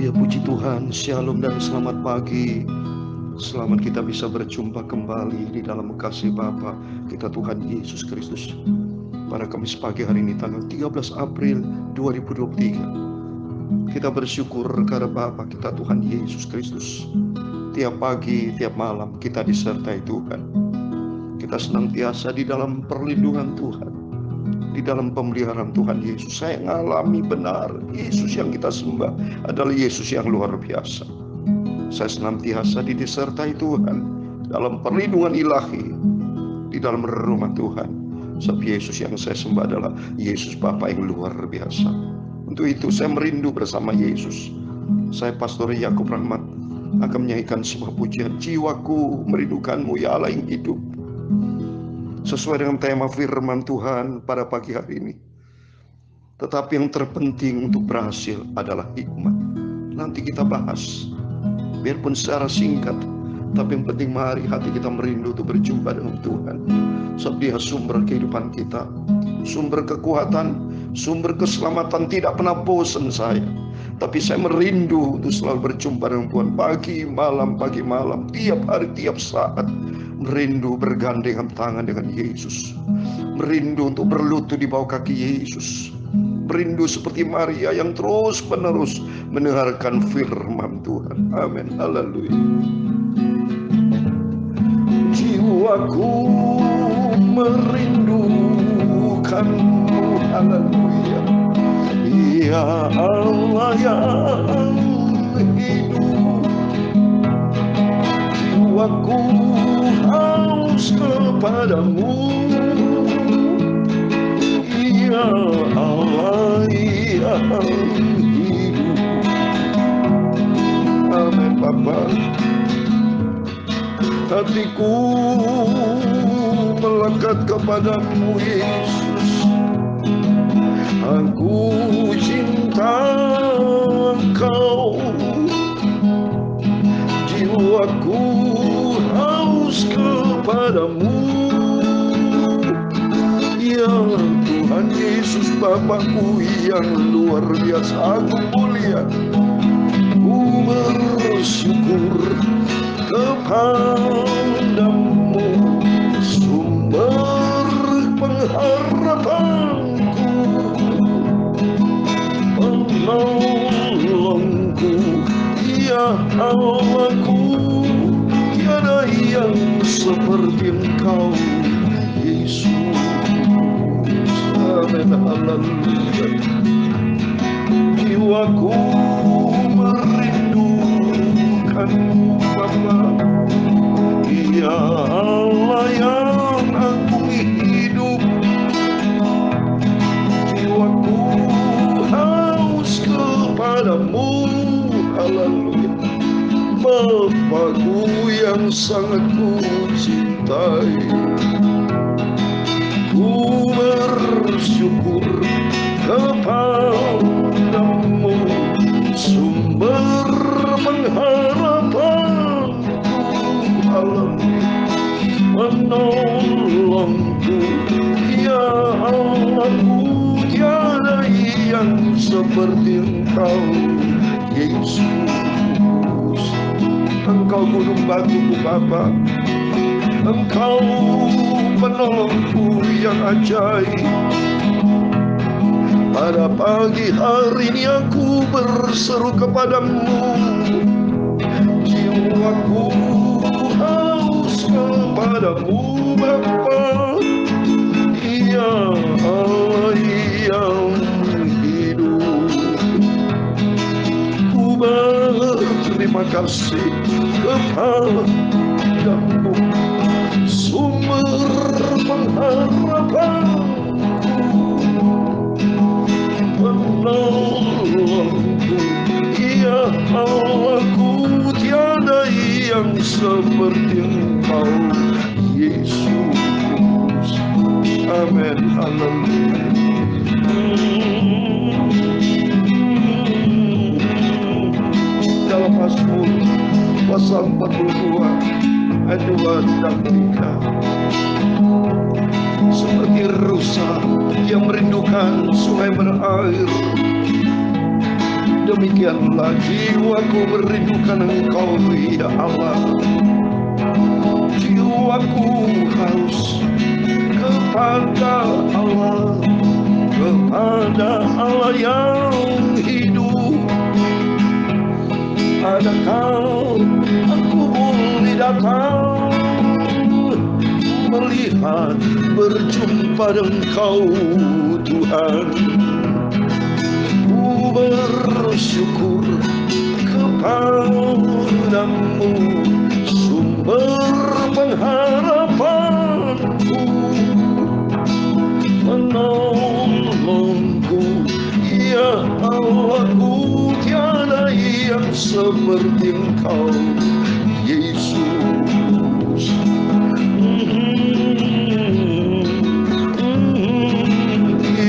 Haleluya, puji Tuhan, shalom dan selamat pagi. Selamat kita bisa berjumpa kembali di dalam kasih Bapa kita Tuhan Yesus Kristus. Pada Kamis pagi hari ini tanggal 13 April 2023. Kita bersyukur karena Bapa kita Tuhan Yesus Kristus. Tiap pagi, tiap malam kita disertai Tuhan. Kita senantiasa di dalam perlindungan Tuhan, di dalam pemeliharaan Tuhan Yesus. Saya mengalami benar Yesus yang kita sembah adalah Yesus yang luar biasa. Saya senantiasa disertai Tuhan dalam perlindungan ilahi di dalam rumah Tuhan. Sebab Yesus yang saya sembah adalah Yesus Bapa yang luar biasa. Untuk itu saya merindu bersama Yesus. Saya Pastor Yakub Rahmat akan menyanyikan sebuah pujian, jiwaku merindukanmu ya Allah yang hidup. Sesuai dengan tema firman Tuhan pada pagi hari ini. Tetapi yang terpenting untuk berhasil adalah hikmat. Nanti kita bahas, biarpun secara singkat, tapi yang penting mari hati kita merindu untuk berjumpa dengan Tuhan. Sebab Dia sumber kehidupan kita, sumber kekuatan, sumber keselamatan. Tidak pernah bosan saya, tapi saya merindu untuk selalu berjumpa dengan Tuhan pagi malam, tiap hari, tiap saat. Merindu bergandengan tangan dengan Yesus, merindu untuk berlutut di bawah kaki Yesus, merindu seperti Maria yang terus menerus mendengarkan firman Tuhan. Amin, haleluya. Jiwaku merindukanmu, haleluya. Ya Allah yang hidup, jiwaku haus kepadamu, ya Allah yang hidup. Amin Bapa. Hatiku melekat kepadamu Yesus, aku cinta Engkau. Jiwaku haus kepadamu, ya Tuhan Yesus Bapakku yang luar biasa. Aku mulia, ku bersyukur kepadamu, sumber pengharapanku, penolongku, ya Allahku. Tiada yang seperti Engkau Yesus. Amin, haleluya. Jiwaku merindukanmu Bapa, ya Allah yang aku hidup. Jiwaku haus kepadamu, haleluya. Bapakku yang sangat ku cintai, ku bersyukur kepadamu, sumber pengharapanku, haleluya. Menolongku, ya Allahku. Tiada yang seperti Engkau Yesus. Engkau gunung batuku Bapa, Engkau penolongku yang ajaib. Pada pagi hari ini aku berseru kepadamu, jiwaku haus kepadamu Bapa, ya Allah yang hidup. Ku berterima kasih kepadamu, sumber pengharapanku, penolongku, ya Allahku. Tiada yang seperti Engkau Yesus. Amin, haleluya. Dalam Mazmur pasal 42 ayat 2 dan 3. Seperti rusa yang merindukan sungai berair, Demikianlah jiwaku merindukan Engkau ya Allah. Jiwaku haus kepada Allah, kepada Allah yang hidup. Adakah aku boleh datang melihat berjumpa dengan Engkau Tuhan? Ku bersyukur kepadamu, sumber pengharapanku, menolongku ya Allahku. Tiada yang seperti Engkau Yesus.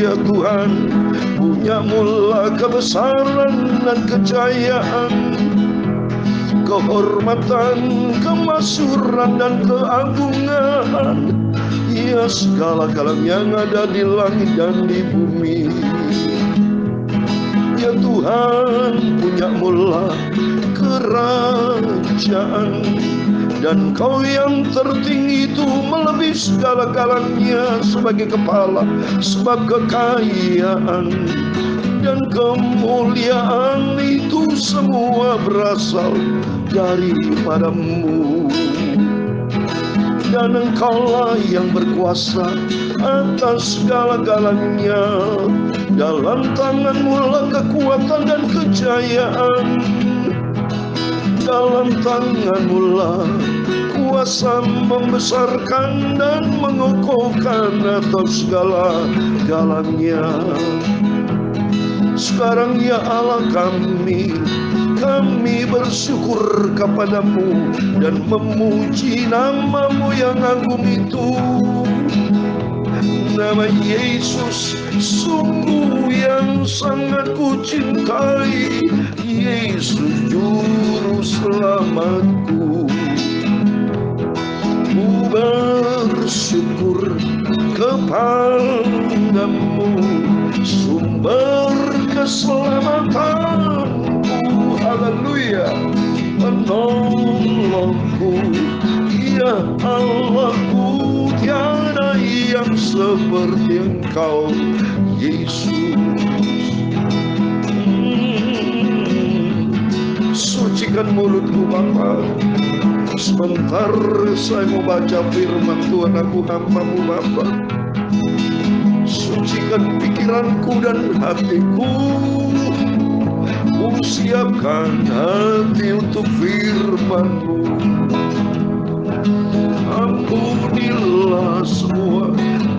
Ya Tuhan, punyamulah kebesaran dan kejayaan, kehormatan, kemasyhuran dan keagungan, ya segala-galanya yang ada di langit dan di bumi. Ya Tuhan, punyamulah kerajaan, dan Kau yang tertinggi itu melebihi segala-galanya sebagai kepala, sebab kekayaan dan kemuliaan itu semua berasal daripadamu. Dan Engkaulah yang berkuasa atas segala-galanya. Dalam tangan-Mu lah kekuatan dan kejayaan. Dalam tangan-Mu lah kuasa membesarkan dan mengokohkan atas segala-galanya. Sekarang ya Allah kami bersyukur kepadamu dan memuji nama-Mu yang agung itu. Nama Yesus sungguh yang sangat kucintai, Yesus juru selamatku. Ku bersyukur kepadamu, sumber keselamatanku. Haleluya. Menolongku ya Allahku. Tiada yang seperti Engkau Yesus. Sucikan mulutku Bapa. Sebentar saya mau baca firman Tuhan, aku hamba-Mu Bapa. Sucikan pikiranku dan hatiku. Ku siapkan hati untuk firman-Mu. Ampunilah semua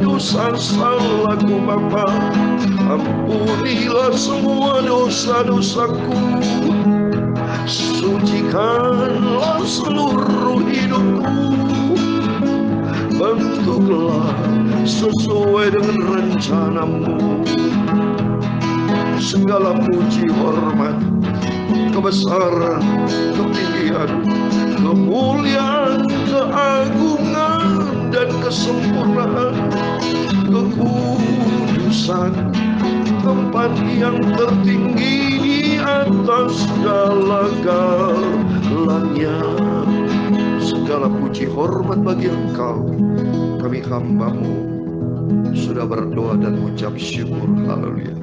dosa salahku Bapa. Ampunilah semua dosa-dosaku. Sucikanlah seluruh hidupku. Bentuklah sesuai dengan rencana-Mu. Segala puji, hormat, kebesaran, ketinggian, kemuliaan, keagungan, dan kesempurnaan, kekudusan, tempat yang tertinggi di atas segala-galanya. Segala puji hormat bagi Engkau. Kami hamba-Mu sudah berdoa dan ucap syukur. Haleluya.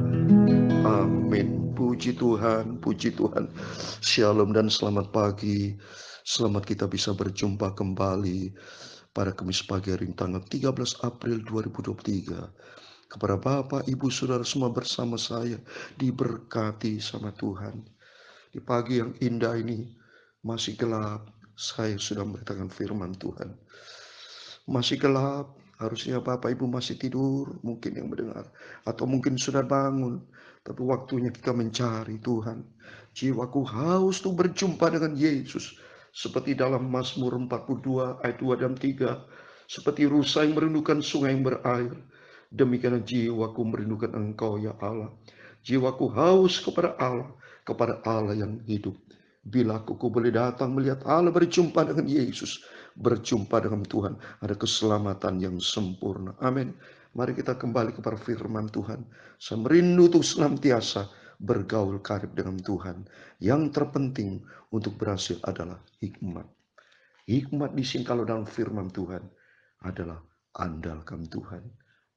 Amin. Puji Tuhan, puji Tuhan. Shalom dan selamat pagi. Selamat kita bisa berjumpa kembali pada Kamis pagi hari tanggal 13 April 2023. Kepada Bapak, Ibu, Saudara semua bersama saya diberkati sama Tuhan. Di pagi yang indah ini, masih gelap, saya sudah memberitakan firman Tuhan. Masih gelap, harusnya Bapak Ibu masih tidur, mungkin yang mendengar, atau mungkin sudah bangun. Tapi waktunya kita mencari Tuhan. Jiwaku haus untuk berjumpa dengan Yesus. Seperti dalam Mazmur 42 ayat 2 dan 3. Seperti rusa yang merindukan sungai yang berair. Demikian jiwaku merindukan Engkau ya Allah. Jiwaku haus kepada Allah yang hidup. Bila aku boleh datang melihat Allah, berjumpa dengan Yesus, berjumpa dengan Tuhan, ada keselamatan yang sempurna. Amin. Mari kita kembali kepada firman Tuhan. Saya merindu untuk senantiasa bergaul karib dengan Tuhan. Yang terpenting untuk berhasil adalah hikmat. Hikmat di sini kalau dalam firman Tuhan adalah andalkan Tuhan,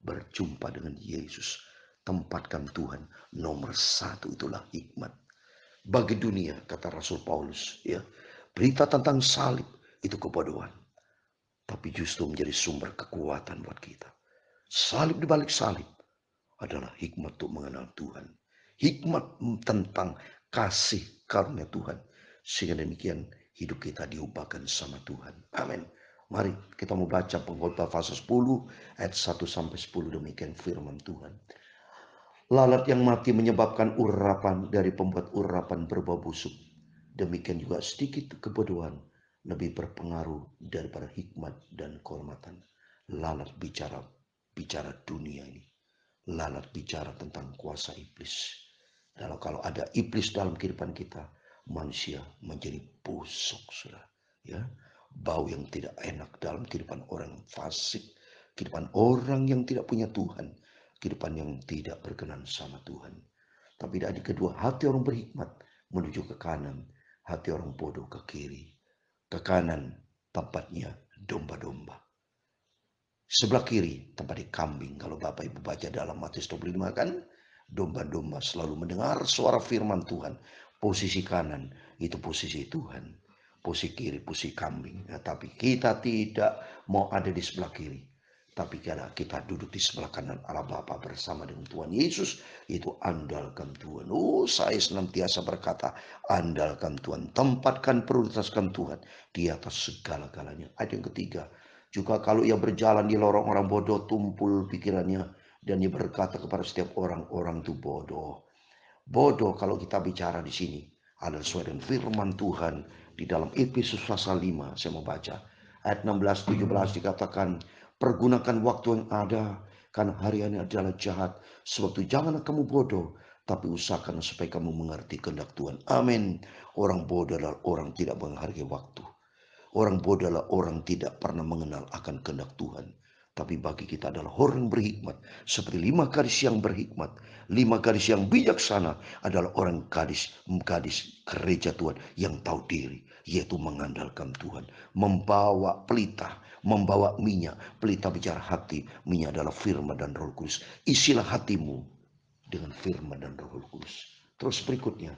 berjumpa dengan Yesus, tempatkan Tuhan nomor satu, itulah hikmat. Bagi dunia, kata Rasul Paulus, ya, berita tentang salib itu kebodohan, tapi justru menjadi sumber kekuatan buat kita. Salib di balik salib adalah hikmat untuk mengenal Tuhan. Hikmat tentang kasih karunia Tuhan. Sehingga demikian hidup kita diubahkan sama Tuhan. Amin. Mari kita mau baca Pengkhotbah pasal 10 ayat 1 sampai 10, demikian firman Tuhan. Lalat yang mati menyebabkan urapan dari pembuat urapan berbau busuk. Demikian juga sedikit kebodohan lebih berpengaruh daripada hikmat dan kehormatan. Lalat bicara dunia ini. Lalat bicara tentang kuasa iblis. Dan kalau ada iblis dalam kehidupan kita, manusia menjadi busuk, saudara. Ya, bau yang tidak enak dalam kehidupan orang fasik, kehidupan orang yang tidak punya Tuhan, kehidupan yang tidak berkenan sama Tuhan. Tapi dari kedua, hati orang berhikmat menuju ke kanan, hati orang bodoh ke kiri. Ke kanan tempatnya domba-domba. Sebelah kiri tempat kambing. Kalau Bapak Ibu baca dalam Matius 25 kan, domba-domba selalu mendengar suara firman Tuhan. Posisi kanan itu posisi Tuhan, posisi kiri posisi kambing. Nah, tapi kita tidak mau ada di sebelah kiri, tapi kita duduk di sebelah kanan Allah Bapa bersama dengan Tuhan Yesus. Itu andalkan Tuhan. Saya senantiasa berkata, andalkan Tuhan, tempatkan prioritaskan Tuhan di atas segala-galanya. Ayat yang ketiga, juga kalau ia berjalan di lorong orang bodoh, tumpul pikirannya, dan ia berkata kepada setiap orang itu bodoh. Bodoh kalau kita bicara di sini adalah sesuai dengan firman Tuhan di dalam Efesus pasal 5. Saya mau baca ayat 16-17, dikatakan, pergunakan waktu yang ada, karena hari ini adalah jahat. Sebab itu janganlah kamu bodoh, tapi usahakan supaya kamu mengerti kehendak Tuhan. Amin. Orang bodoh adalah orang tidak menghargai waktu. Orang bodoh adalah orang tidak pernah mengenal akan kehendak Tuhan. Tapi bagi kita adalah orang berhikmat. Seperti 5 gadis yang berhikmat. 5 gadis yang bijaksana adalah orang gadis gereja Tuhan yang tahu diri. Yaitu mengandalkan Tuhan. Membawa pelita, membawa minyak. Pelita bicara hati, minyak adalah firman dan Roh Kudus. Isilah hatimu dengan firman dan Roh Kudus. Terus berikutnya,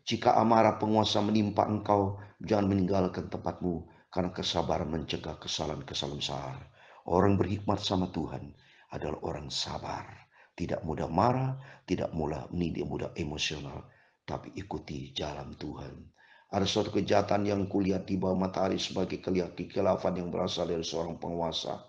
jika amarah penguasa menimpa engkau, jangan meninggalkan tempatmu, karena kesabaran mencegah kesalahan-kesalahan besar. Orang berhikmat sama Tuhan adalah orang sabar, tidak mudah marah, tidak mudah emosional, tapi ikuti jalan Tuhan. Ada suatu kejahatan yang kulihat di bawah matahari sebagai kekhilafan yang berasal dari seorang penguasa.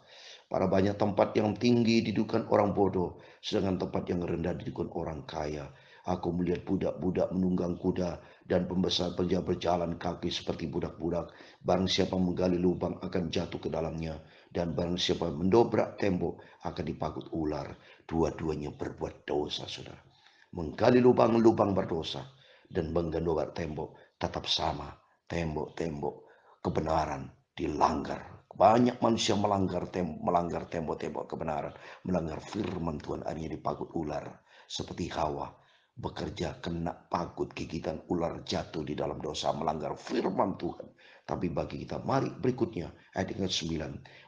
Pada banyak tempat yang tinggi didudukan orang bodoh, sedangkan tempat yang rendah didudukan orang kaya. Aku melihat budak-budak menunggang kuda dan pembesar berjalan kaki seperti budak-budak. Barang siapa menggali lubang akan jatuh ke dalamnya, dan barang siapa mendobrak tembok akan dipagut ular. Dua-duanya berbuat dosa, saudara. Menggali lubang berdosa, dan mendobrak tembok tetap sama. Tembok-tembok kebenaran dilanggar. Banyak manusia melanggar tembok-tembok kebenaran, melanggar firman Tuhan, akhirnya dipagut ular. Seperti Hawa bekerja kena pagut gigitan ular, jatuh di dalam dosa, melanggar firman Tuhan. Tapi bagi kita, mari berikutnya ayat yang ke-9.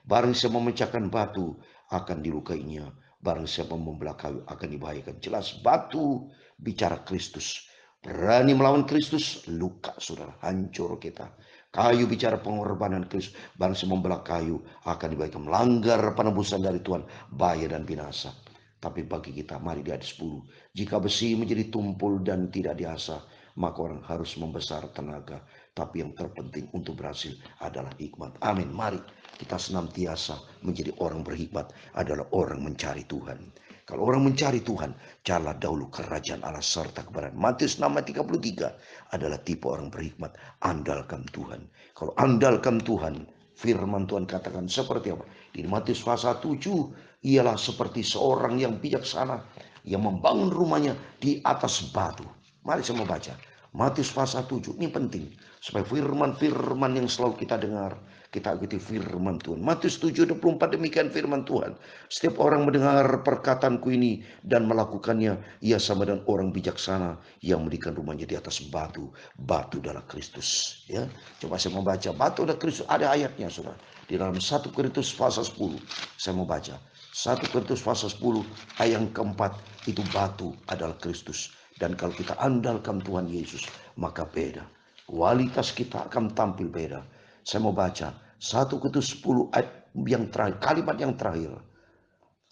Barang siapa memecahkan batu akan dilukainya, barang siapa membelah kayu akan dibahayakan. Jelas batu bicara Kristus. Berani melawan Kristus, luka, saudara, hancur kita. Kayu bicara pengorbanan Kristus. Barang siapa membelah kayu akan dibahayakan. Melanggar penebusan dari Tuhan, bahaya dan binasa. Tapi bagi kita, mari di ayat 10. Jika besi menjadi tumpul dan tidak diasah, maka orang harus membesar tenaga. Tapi yang terpenting untuk berhasil adalah hikmat. Amin. Mari kita senantiasa menjadi orang berhikmat, adalah orang mencari Tuhan. Kalau orang mencari Tuhan, carilah dahulu kerajaan Allah serta kebenaran. Matius 6 ayat 33 adalah tipe orang berhikmat. Andalkan Tuhan. Kalau andalkan Tuhan, firman Tuhan katakan seperti apa? Di Matius pasal 7, ialah seperti seorang yang bijaksana yang membangun rumahnya di atas batu. Mari saya membaca Matius pasal 7 ini penting supaya firman-firman yang selalu kita dengar kita ikuti firman Tuhan. Matius 7:24 demikian firman Tuhan. Setiap orang mendengar perkataanku ini dan melakukannya, ia sama dengan orang bijaksana yang mendirikan rumahnya di atas batu. Batu adalah Kristus. Ya, coba saya mau baca batu adalah Kristus. Ada ayatnya, saudara. Di dalam 1 Korintus pasal 10. Saya mau baca 1 Korintus pasal 10 ayat yang keempat, itu batu adalah Kristus. Dan kalau kita andalkan Tuhan Yesus, maka beda. Kualitas kita akan tampil beda. Saya mau baca 1 Korintus 10 ayat yang terakhir, kalimat yang terakhir.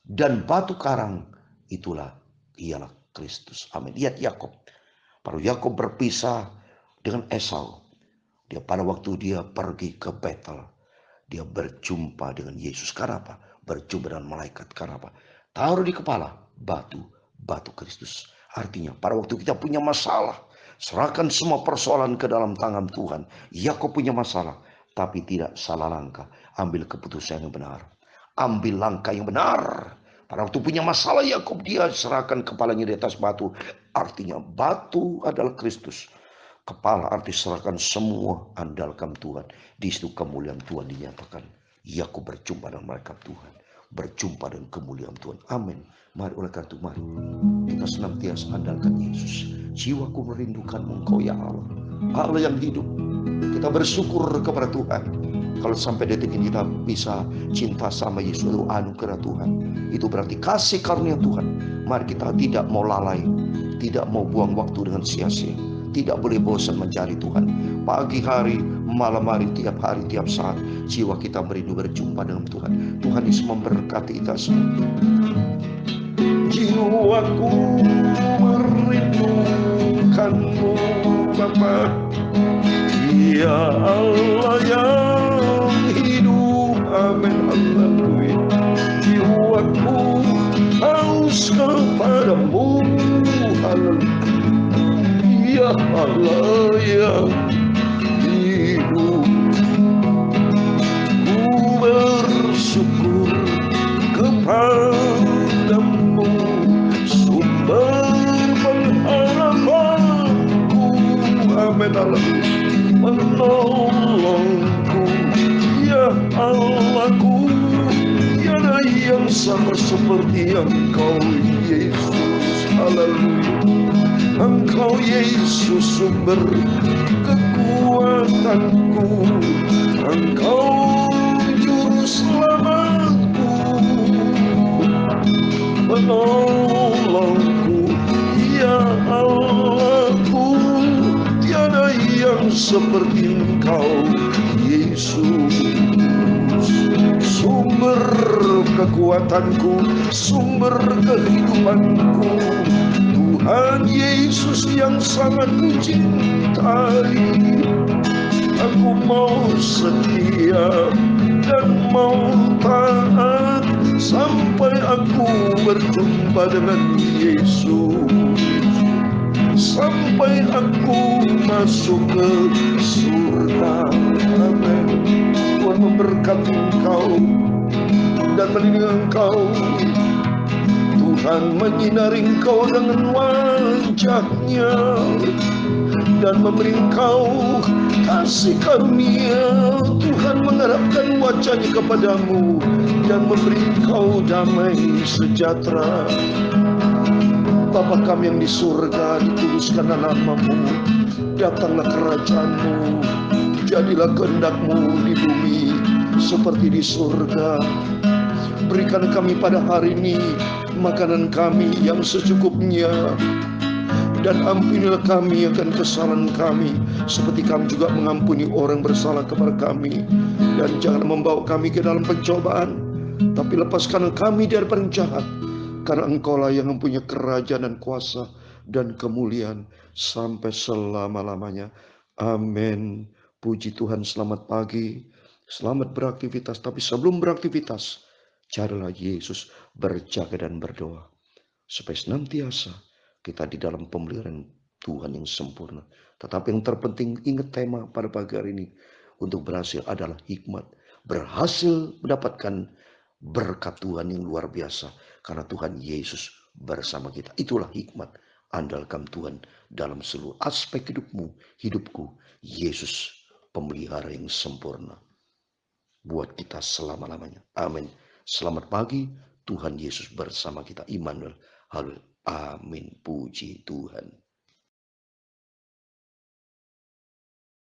Dan batu karang ialah Kristus. Amin. Lihat Yakob. Baru Yakob berpisah dengan Esau. Pada waktu dia pergi ke Betel, dia berjumpa dengan Yesus. Karena apa? Berjumpa dengan malaikat. Karena apa? Taruh di kepala batu Kristus. Artinya pada waktu kita punya masalah, serahkan semua persoalan ke dalam tangan Tuhan. Yakob punya masalah, tapi tidak salah langkah. Ambil keputusan yang benar. Ambil langkah yang benar. Pada waktu punya masalah Yakob, dia serahkan kepalanya di atas batu. Artinya batu adalah Kristus. Kepala arti serahkan semua, andalkan Tuhan. Di situ kemuliaan Tuhan dinyatakan. Yakob berjumpa dengan malaikat Tuhan. Berjumpa dengan kemuliaan Tuhan. Amin. Mari oleh karena itu, mari kita senantiasa andalkan Yesus. Jiwaku merindukanmu Engkau ya Allah. Allah yang hidup. Kita bersyukur kepada Tuhan. Kalau sampai detik ini kita bisa cinta sama Yesus, itu anugerah Tuhan. Itu berarti kasih karunia Tuhan. Mari kita tidak mau lalai, tidak mau buang waktu dengan sia-sia. Tidak boleh bosan mencari Tuhan. Pagi hari, malam hari, tiap saat, jiwa kita merindu berjumpa dengan Tuhan. Tuhan Yesus memberkati kita semua. Jiwaku merindukanmu Bapa, ya Allah yang hidup. Amin. Haleluya. Jiwaku haus kepadamu. Haleluya. Ya Allah yang hidup. Ku bersyukur kepadamu, sumber pengharapanku. Amin. Menolongku ya Allahku. Tiada yang sama seperti Engkau Yesus. Haleluya. Engkau Yesus sumber kekuatanku. Engkau juru selamatku. Menolongku ya Allahku. Tiada yang seperti Engkau Yesus. Sumber kekuatanku, sumber kehidupanku. Tuhan Yesus yang sangat kucintai. Aku mau setia dan mau taat sampai aku berjumpa dengan Yesus. Sampai aku masuk ke surga. Amin. Tuhan memberkati engkau dan melindungi engkau. Tuhan menyinari engkau dengan wajah-Nya dan memberi engkau kasih karunia. Tuhan mengarahkan wajah-Nya kepadamu dan memberi engkau damai sejahtera. Bapa kami yang di surga, dikuduskanlah nama-Mu. Datanglah kerajaan-Mu. Jadilah kehendak-Mu di bumi seperti di surga. Berikan kami pada hari ini makanan kami yang secukupnya. Dan ampunilah kami akan kesalahan kami, seperti kami juga mengampuni orang bersalah kepada kami. Dan jangan membawa kami ke dalam pencobaan, tapi lepaskan kami dari yang jahat. Karena Engkaulah yang mempunyai kerajaan dan kuasa dan kemuliaan sampai selama-lamanya. Amin. Puji Tuhan, selamat pagi. Selamat beraktivitas. Tapi sebelum beraktivitas, carilah Yesus, berjaga dan berdoa. Supaya senantiasa kita di dalam pemeliharaan Tuhan yang sempurna. Tetapi yang terpenting, ingat tema pada pagi hari ini. Untuk berhasil adalah hikmat. Berhasil mendapatkan berkat Tuhan yang luar biasa. Karena Tuhan Yesus bersama kita. Itulah hikmat. Andalkan Tuhan dalam seluruh aspek hidupmu, hidupku. Yesus pemelihara yang sempurna buat kita selama-lamanya. Amin. Selamat pagi, Tuhan Yesus bersama kita. Immanuel. Haleluya. Amin. Puji Tuhan.